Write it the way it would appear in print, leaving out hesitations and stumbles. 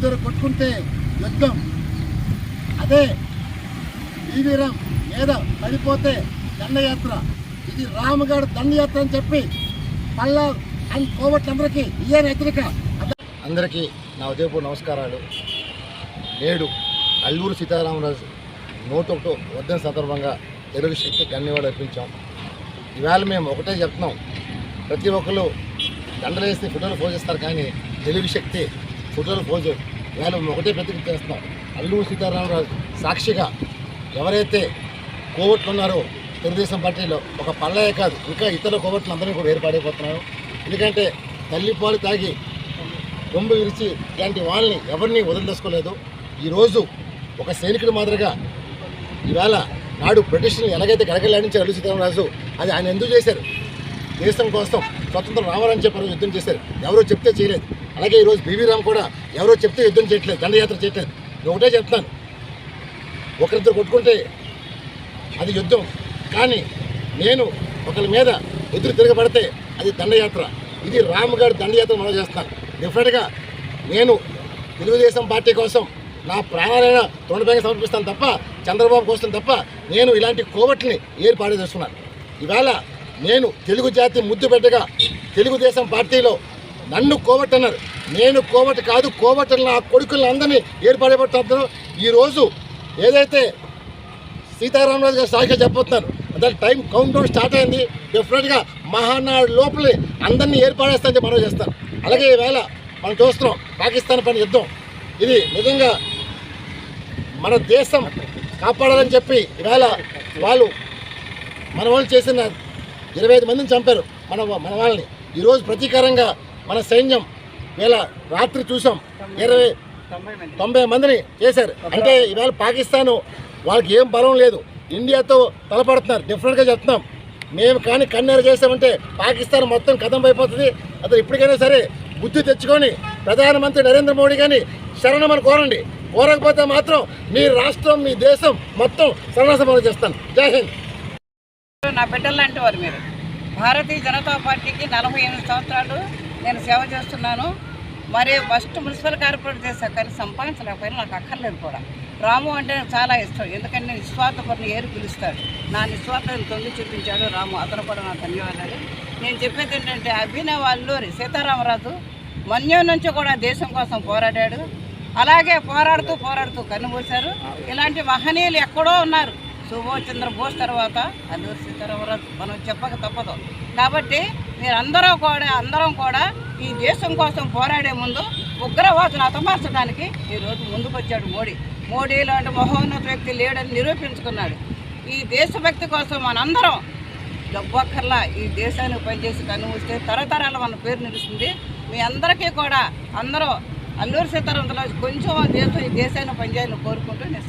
ఇద్దరు కొట్టుకుంటే యుద్ధం, అదే వీరం మీద పడిపోతే దండయాత్ర. ఇది రాముగారు దండయాత్ర అని చెప్పి మళ్ళా కోవట్లందరికీ ఇదే హెచ్చరిక. అందరికీ నా ఉదయపూర్ నమస్కారాలు. నేడు అల్లూరు సీతారామరాజు 101 వర్ధన సందర్భంగా తెలుగు శక్తి ధన్యవాదాలు అర్పించాం. ఈవేళ మేము ఒకటే చెప్తున్నాం, ప్రతి ఒక్కరు దండలేసి ఫోటోలు పోజేస్తారు కానీ తెలుగు శక్తి ఫోటోలు పోజే. ఈవేళ మేము ఒకటే ప్రతిజ్ఞ చేస్తున్నాం, అల్లూరు సీతారామరాజు సాక్షిగా ఎవరైతే కోవట్లు ఉన్నారో తెలుగుదేశం పార్టీలో ఒక పల్లయ్య కాదు ఇంకా ఇతర కోవట్లు అందరినీ కూడా ఏర్పడైపోతున్నారు. ఎందుకంటే తల్లిపాలు తాగి రొంబు విరిచి ఇలాంటి వాళ్ళని ఎవరిని వదిలిదోసుకోలేదు. ఈరోజు ఒక సైనికుడి మాదిరిగా ఈవేళ నాడు బ్రిటిష్ని ఎలాగైతే గడగలాడించారు అల్లూరి సీతారామరాజు, అది ఆయన ఎందుకు చేశారు? దేశం కోసం స్వతంత్రం రావాలని చెప్పి యుద్ధం చేశారు, ఎవరో చెప్తే చేయలేదు. అలాగే ఈరోజు బీవీ రామ్ కూడా ఎవరో చెప్తే యుద్ధం చేయట్లేదు, దండయాత్ర చేయట్లేదు. నేను ఒకటే చెప్తాను, ఒకరిద్దరు కొట్టుకుంటే అది యుద్ధం, కానీ నేను ఒకరి మీద ఎదురు తిరగబడితే అది దండయాత్ర. ఇది రామ్ గారి దండయాత్ర మనం చేస్తాను. డెఫినెట్గా నేను తెలుగుదేశం పార్టీ కోసం నా ప్రాణాలైనా తొండపైగా సమర్పిస్తాను తప్ప చంద్రబాబు కోసం తప్ప నేను ఇలాంటి కోవట్ని ఏర్పాటు. ఈవేళ నేను తెలుగు జాతి ముద్దు బిడ్డగా తెలుగుదేశం పార్టీలో నన్ను కోవట్ అన్నారు, నేను కోవట్ కాదు, కోవట్ల నా కొడుకులను అందరినీ ఏర్పాటు. ఈరోజు ఏదైతే సీతారామరాజు గారు సాక్షిగా చెప్పబోతున్నారు, దాని టైం కౌంట్ డౌన్ స్టార్ట్ అయింది. డెఫినెట్గా మహానాడు లోపలే అందరినీ ఏర్పాటేస్తానని మనం చేస్తాం. అలాగే ఈవేళ మనం చూస్తున్నాం పాకిస్తాన్ పైన యుద్ధం, ఇది నిజంగా మన దేశం కాపాడాలని చెప్పి ఈవేళ మన వాళ్ళు చేసిన 25 మందిని చంపారు మన వాళ్ళని. ఈరోజు ప్రతీకారంగా మన సైన్యం ఈవేళ రాత్రి చూసాం 90 మందిని చేశారు. అంటే ఈవేళ పాకిస్తాను వాళ్ళకి ఏం బలం లేదు, ఇండియాతో తలపడుతున్నారు. డెఫినెట్గా చెప్తున్నాం, మేము కానీ కన్నెర చేసామంటే పాకిస్తాన్ మొత్తం కథం అయిపోతుంది. అతను ఇప్పటికైనా సరే బుద్ధి తెచ్చుకొని ప్రధానమంత్రి నరేంద్ర మోడీ కానీ శరణమని కోరండి. కోరకపోతే మాత్రం మీ రాష్ట్రం మీ దేశం మొత్తం సర్వనాశనం చేస్తాను. జై హింద్. నా బిడ్డలు లాంటి వారు మీరు. భారతీయ జనతా పార్టీకి 48 సంవత్సరాలు నేను సేవ చేస్తున్నాను. మరి ఫస్ట్ మున్సిపల్ కార్పొరేటర్ చేశాను, కానీ సంపాదించలేకపోయినా నాకు అక్కర్లేదు కూడా. రాము అంటే నాకు చాలా ఇష్టం, ఎందుకంటే నేను నిస్వార్థపడిని ఏరు పిలుస్తాడు. నా నిస్వార్థాన్ని తొంగి చూపించాడు రాము, అతను కూడా నా ధన్యవాదాలు. నేను చెప్పేది ఏంటంటే అభినవ్ అల్లూరి సీతారామరాజు మన్యం నుంచి కూడా దేశం కోసం పోరాడాడు. అలాగే పోరాడుతూ కన్నుమూశారు. ఇలాంటి మహనీయులు ఎక్కడో ఉన్నారు. సుభాష్ చంద్రబోస్ తర్వాత అల్లూరి సీతారామరాజు మనం చెప్పక తప్పదు. కాబట్టి అందరం కూడా ఈ దేశం కోసం పోరాడే ముందు ఉగ్రవాదును హతమార్చడానికి ఈరోజు ముందుకొచ్చాడు మోడీ లాంటి మహోన్నత వ్యక్తి లేడని నిరూపించుకున్నాడు. ఈ దేశభక్తి కోసం మనందరం డబ్బక్కర్లా ఈ దేశానికి పనిచేసి కన్నుమూస్తే తరతరాల మన పేరు నిలుస్తుంది. మీ అందరికీ కూడా అందరూ అల్లూరి సీతారామరాజు కొంచెం ఈ దేశాన్ని పనిచేయాలని కోరుకుంటూ నేను